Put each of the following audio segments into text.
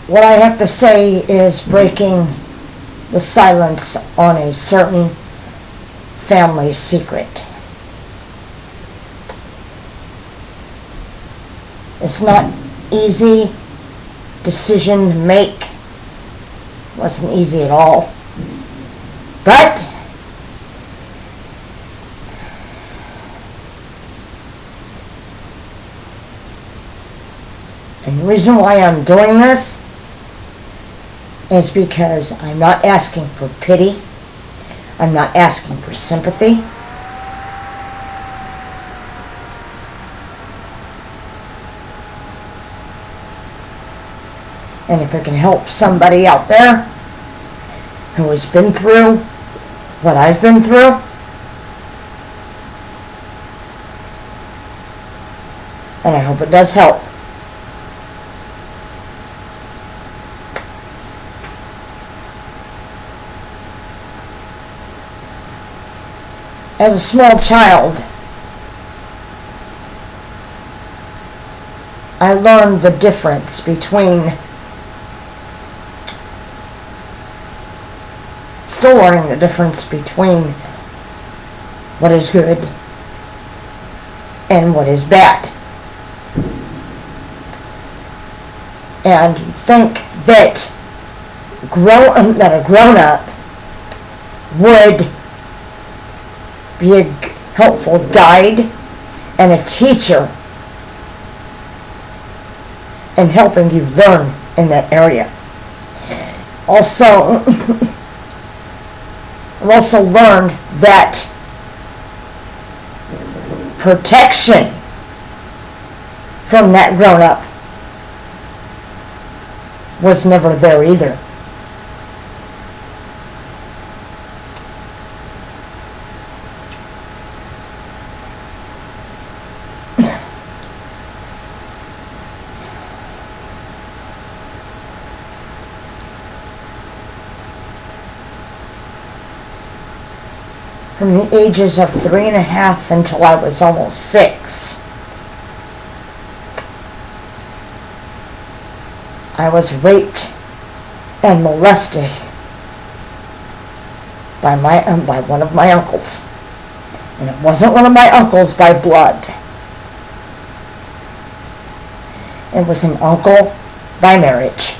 what I have to say is breaking the silence on a certain family secret. It's not easy decision to make. It wasn't easy at all. But and the reason why I'm doing this is because I'm not asking for pity. I'm not asking for sympathy. And if it can help somebody out there who has been through what I've been through, and I hope it does help. As a small child, I learned the difference between, still learning the difference between what is good and what is bad. And think that a grown-up would be a helpful guide and a teacher in helping you learn in that area. Also, I've also learned that protection from that grown-up was never there either. From the ages of 3.5 until I was almost 6, I was raped and molested by one of my uncles. And it wasn't one of my uncles by blood. It was an uncle by marriage.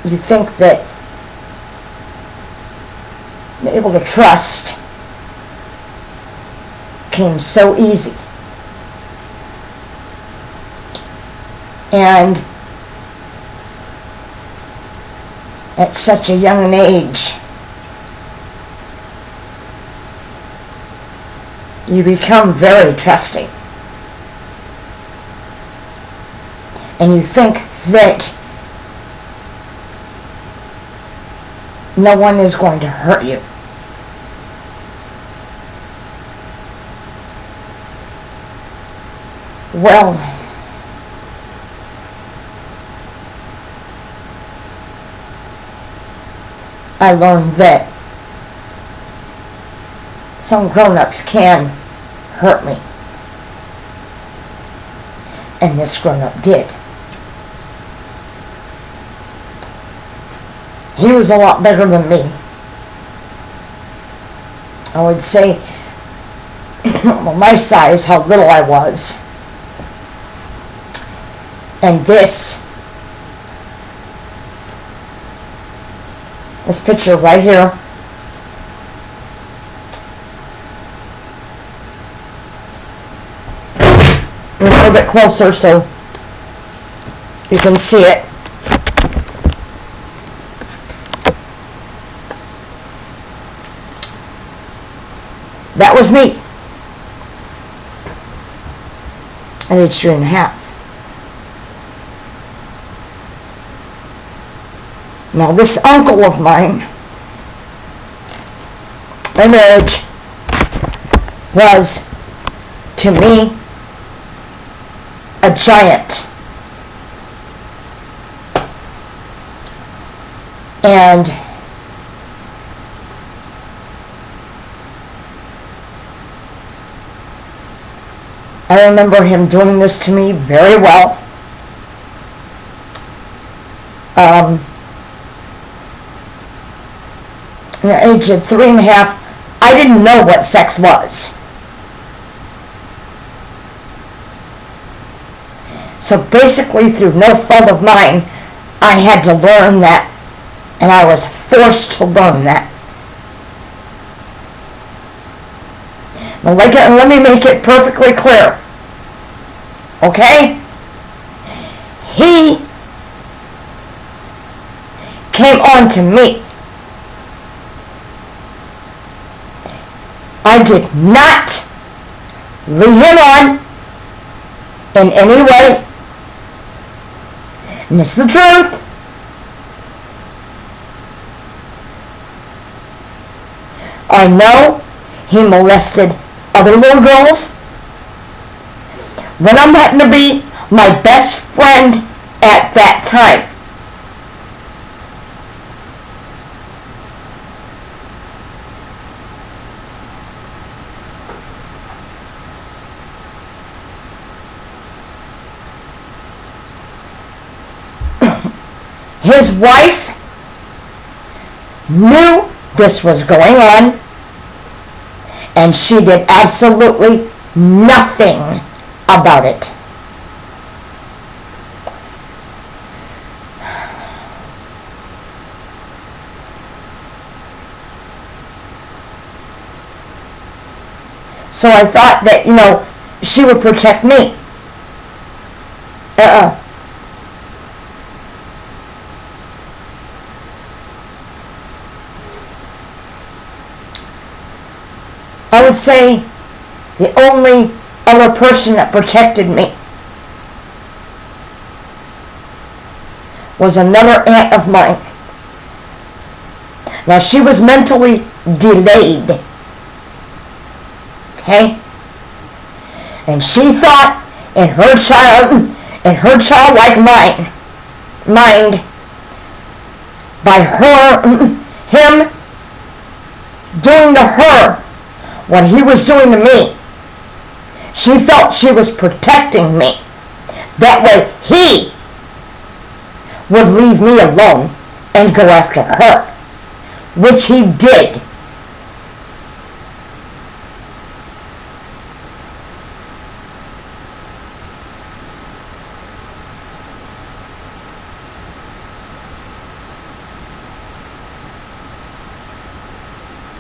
You think that being able to trust came so easy. And at such a young age, you become very trusting. And you think that no one is going to hurt you. Well, I learned that some grown-ups can hurt me. And this grown-up did. He was a lot bigger than me. I would say, well, my size, how little I was. And this picture right here, a little bit closer so you can see it. That was me at age 3.5. Now this uncle of mine, by marriage, was to me a giant. And I remember him doing this to me very well. At the age of 3.5, I didn't know what sex was. So basically, through no fault of mine, I had to learn that, and I was forced to learn that. Now, let me make it perfectly clear. Okay? He came on to me. I did not lead him on in any way. And it's the truth. I know he molested other little girls. When I'm happened to be my best friend at that time. His wife knew this was going on, and she did absolutely nothing about it. So I thought that, she would protect me. I would say the only other person that protected me was another aunt of mine. Now, she was mentally delayed. Okay? And she thought in her childlike mind, by him doing to her what he was doing to me, she felt she was protecting me. That way he would leave me alone and go after her, which he did.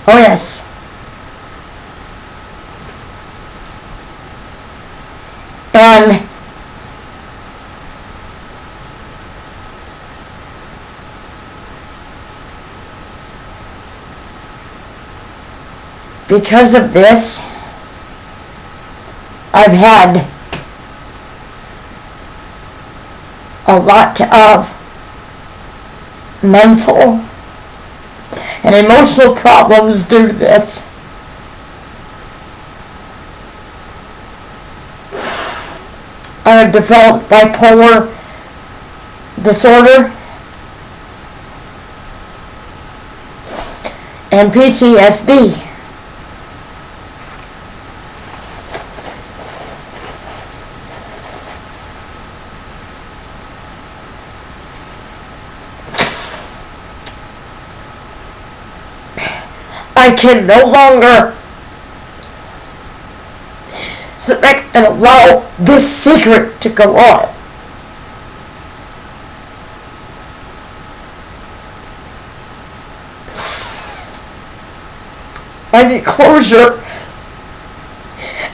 Oh yes. And because of this, I've had a lot of mental and emotional problems due to this. I have developed bipolar disorder and PTSD. I can no longer sit back and allow this secret to go on. I need closure,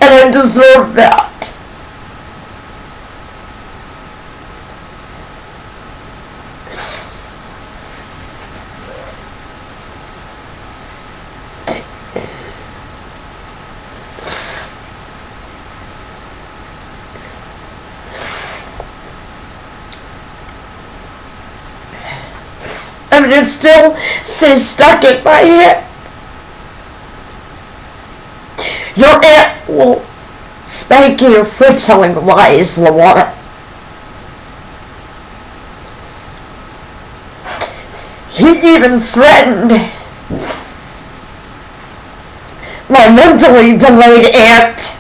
and I deserve that. I mean, it still stays stuck in my head. Your aunt will spank you for telling lies, Luana. He even threatened my mentally delayed aunt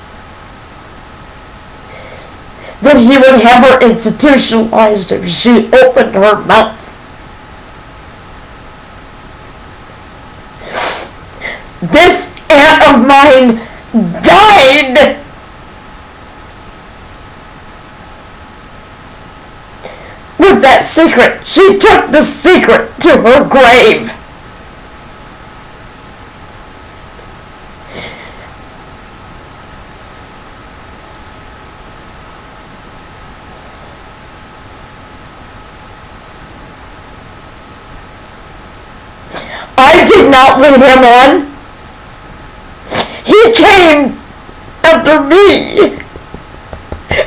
that he would have her institutionalized if she opened her mouth. This aunt of mine died with that secret. She took the secret to her grave. I did not lead him on. He came after me.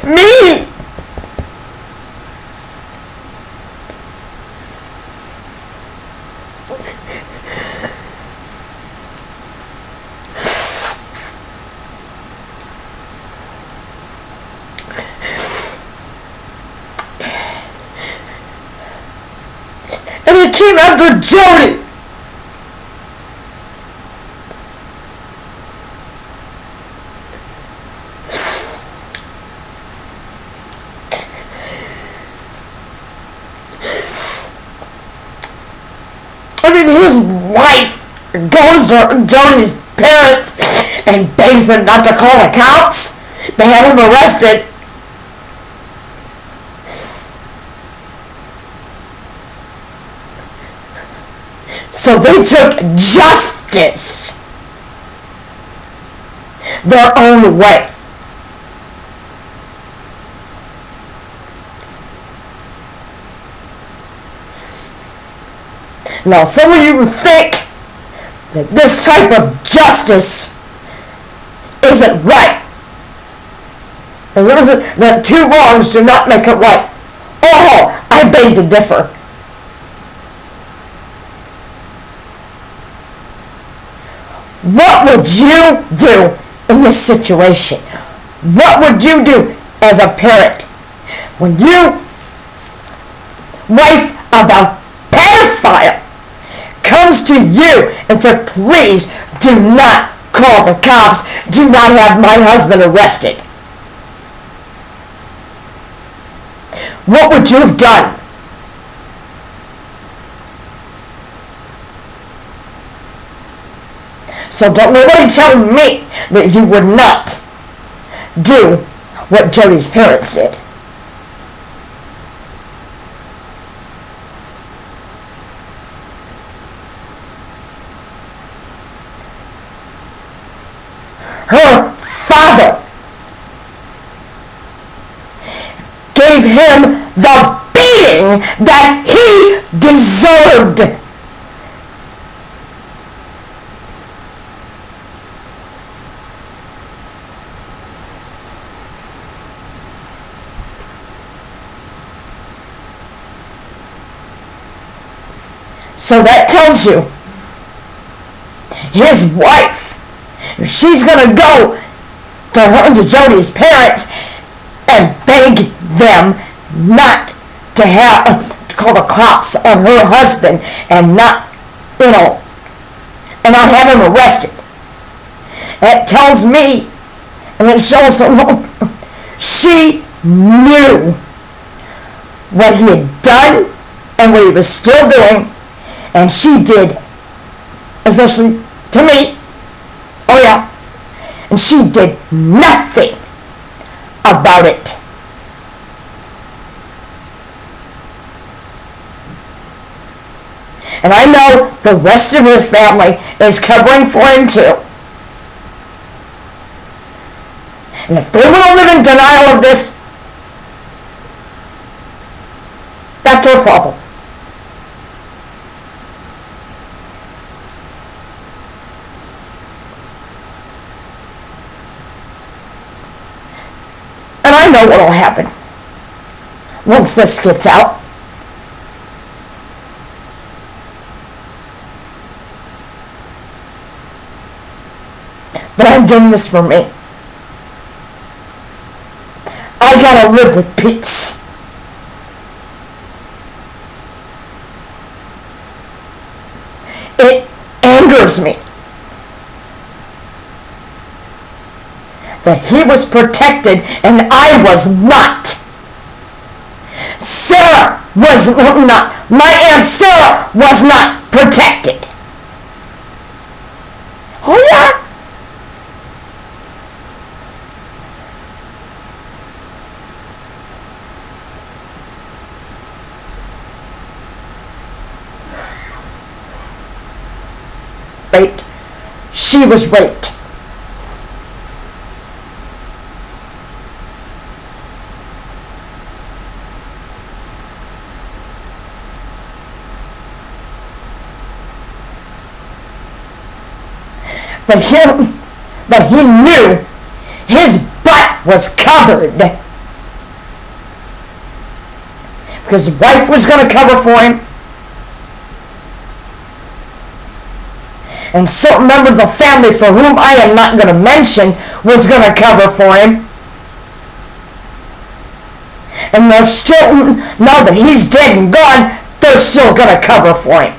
Me! And he came after Jody. I mean, his wife goes to Jody's parents and begs them not to call the cops. They had him arrested. So they took justice their own way. Now, some of you think that this type of justice isn't right. That two wrongs do not make it right. Oh, I beg to differ. What would you do in this situation? What would you do as a parent when your wife of a pedophile comes to you and says, please do not call the cops, do not have my husband arrested? What would you have done? So don't nobody tell me that you would not do what Jody's parents did. Her father gave him the beating that he deserved. So that tells you his wife, if she's going to go to Jody's parents and beg them not to call the cops on her husband and not, and not have him arrested, that tells me, and it shows she knew what he had done and what he was still doing. And she did, especially to me, oh yeah, and she did nothing about it. And I know the rest of his family is covering for him too. And if they want to live in denial of this, that's their problem. And I know what will happen once this gets out. But I'm doing this for me. I gotta live with peace. It angers me that he was protected and I was not. Sarah was not, my Aunt Sarah was not protected. Oh yeah? Raped. She was raped. But he knew his butt was covered. Because his wife was going to cover for him. And certain members of the family, for whom I am not going to mention, was going to cover for him. And they're still, now that he's dead and gone, they're still going to cover for him.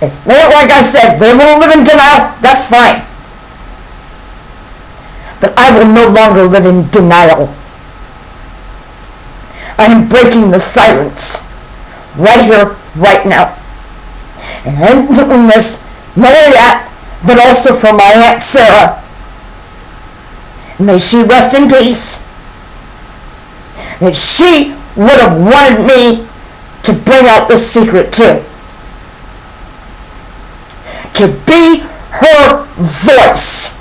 If they, like I said, they want to live in denial, that's fine. But I will no longer live in denial. I am breaking the silence right here, right now. And I'm doing this not only that, but also for my Aunt Sarah. May she rest in peace. That she would have wanted me to bring out this secret too. To be her voice.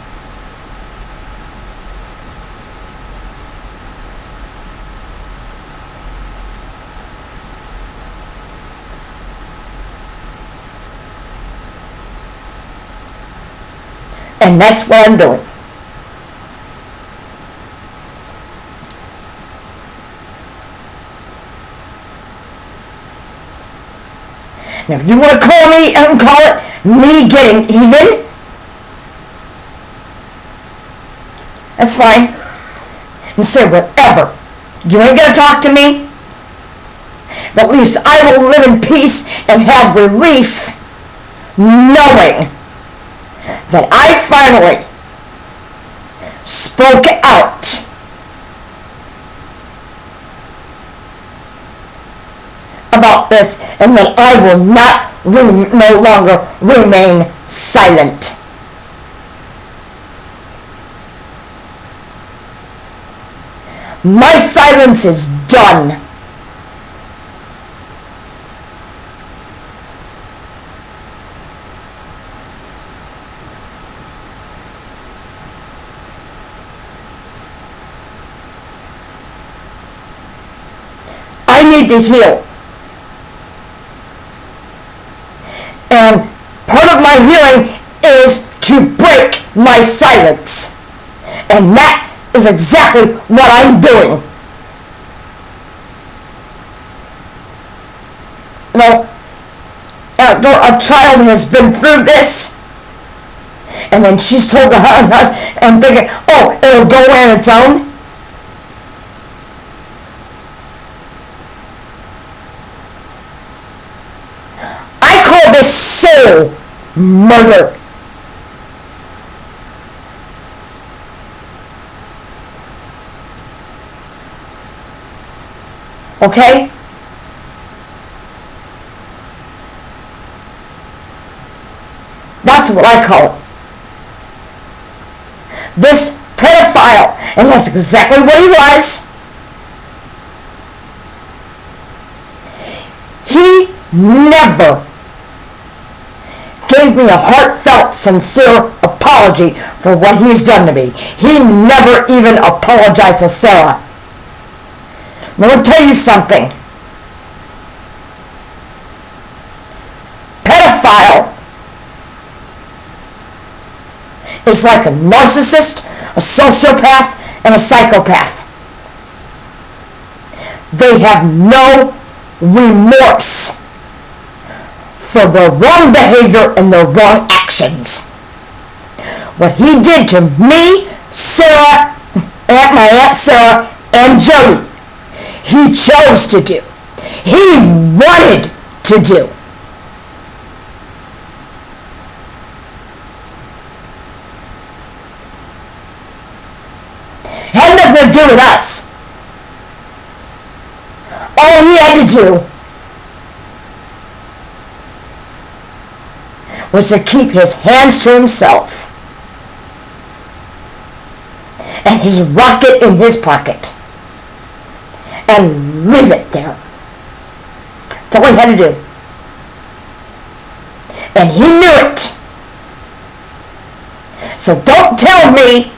And that's what I'm doing. Now, if you want to call me and call it me getting even, that's fine. And say whatever. You ain't gonna talk to me. But at least I will live in peace and have relief knowing that I finally spoke out. About this, and that I will not no longer remain silent. My silence is done. I need to heal. And part of my healing is to break my silence. And that is exactly what I'm doing. You know, after a child has been through this, and then she's told to her, and thinking, oh, it'll go on its own. Soul murder. Okay? That's what I call it. This pedophile, and that's exactly what he was. He never gave me a heartfelt, sincere apology for what he's done to me. He never even apologized to Sarah. Now, I'll tell you something. Pedophile is like a narcissist, a sociopath, and a psychopath. They have no remorse for their wrong behavior and their wrong actions. What he did to me, Sarah, my Aunt Sarah, and Jody, he chose to do. he wanted to do. Had nothing to do with us. All he had to do was to keep his hands to himself and his rocket in his pocket and leave it there. That's all he had to do. And he knew it. So don't tell me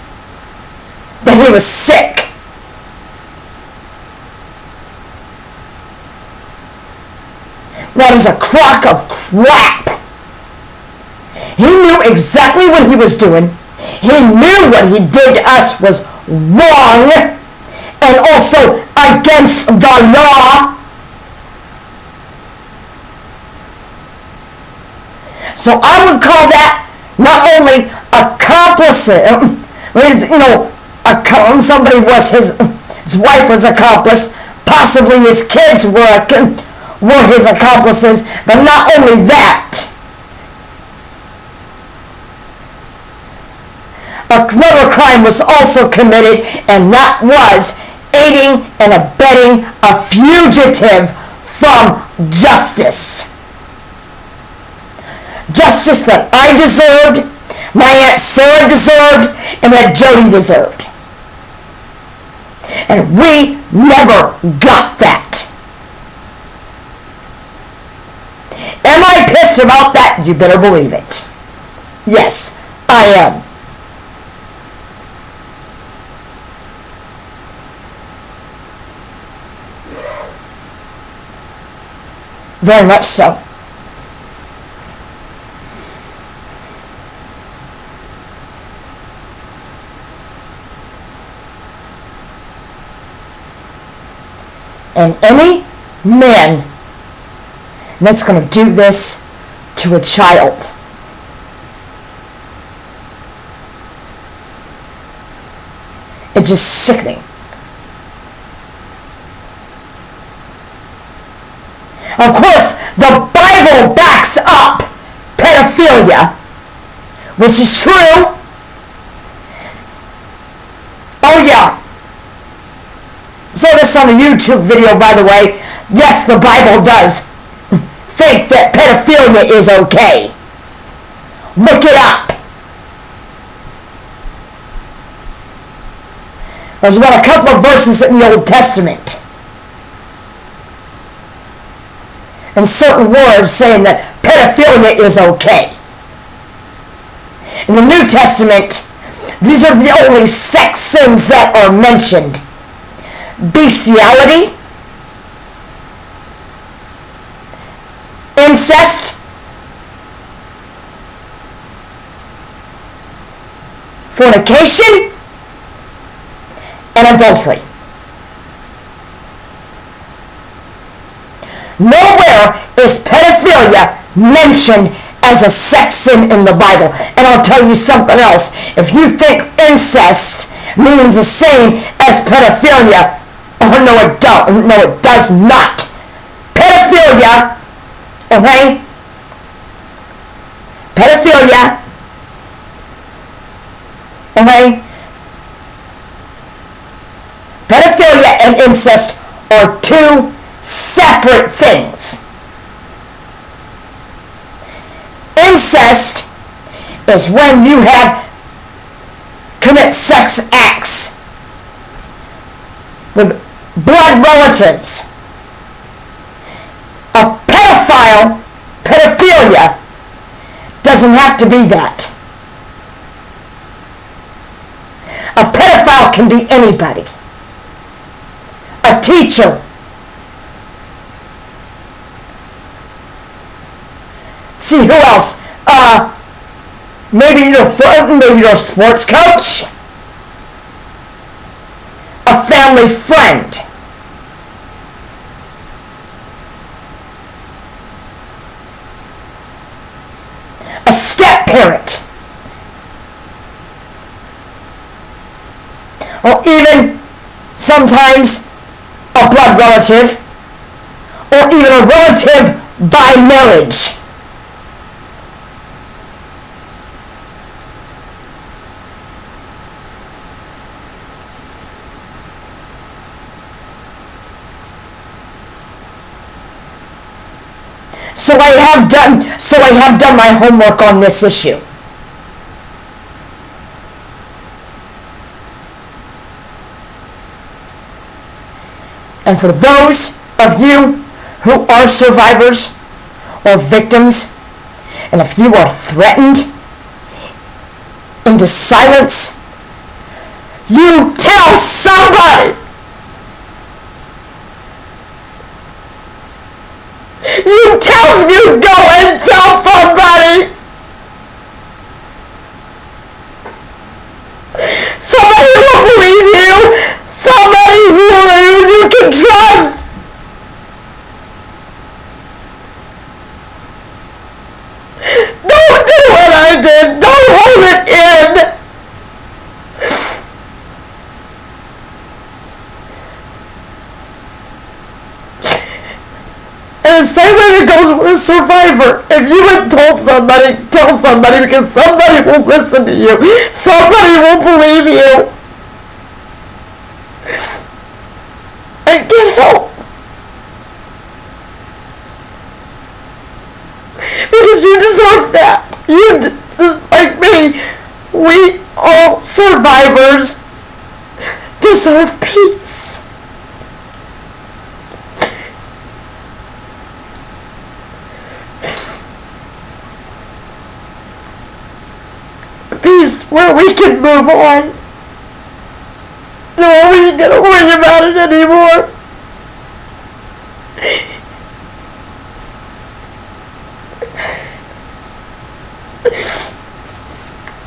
that he was sick. That is a crock of crap. He knew exactly what he was doing. He knew what he did to us was wrong and also against the law. So I would call that not only accomplice, somebody was his wife was accomplice, possibly his kids were his accomplices, but not only that. Another crime was also committed, and that was aiding and abetting a fugitive from justice. Justice that I deserved, my Aunt Sarah deserved, and that Jody deserved. And we never got that. Am I pissed about that? You better believe it. Yes, I am. Very much so. And any man that's going to do this to a child, it's just sickening. Of course, the Bible backs up pedophilia, which is true. Oh yeah. Saw this on a YouTube video, by the way. Yes, the Bible does think that pedophilia is okay. Look it up. There's about a couple of verses in the Old Testament and certain words saying that pedophilia is okay. In the New Testament, these are the only sex sins that are mentioned. Bestiality, incest, fornication, and adultery. Nowhere is pedophilia mentioned as a sex sin in the Bible. And I'll tell you something else. If you think incest means the same as pedophilia, oh no it don't. No, it does not. Pedophilia, okay? Pedophilia, okay? Pedophilia and incest are two separate things. Incest is when you commit sex acts with blood relatives. A pedophilia, doesn't have to be that. A pedophile can be anybody. A teacher. See, who else? Maybe your sports coach. A family friend. A step-parent. Or even sometimes a blood relative or even a relative by marriage. So I have done my homework on this issue. And for those of you who are survivors or victims, and if you are threatened into silence, you tell somebody. You go and tell somebody. Somebody who will believe you. Somebody who you can trust. Don't do what I did. Don't hold it in. And the same way it goes with a survivor. If you had told somebody, tell somebody, because somebody will listen to you. Somebody will believe you. And get help. Because you deserve that. Just like me, we all survivors deserve peace. Peace where we can move on. No, we ain't gonna worry about it anymore.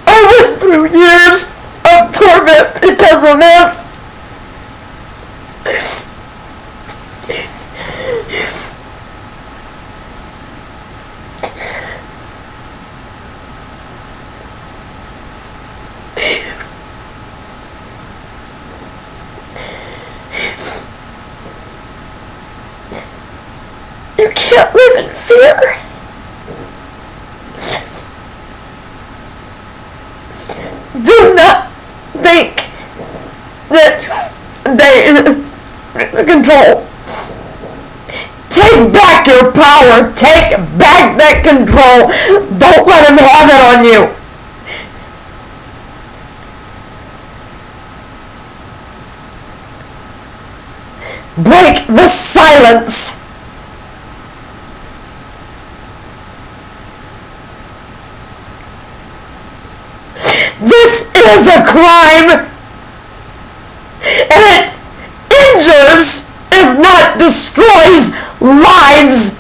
I went through years of torment because of him. You can't live in fear. Do not think that they control. Take back your power. Take back that control. Don't let them have it on you. Break the silence. This is a crime, and it injures, if not destroys, lives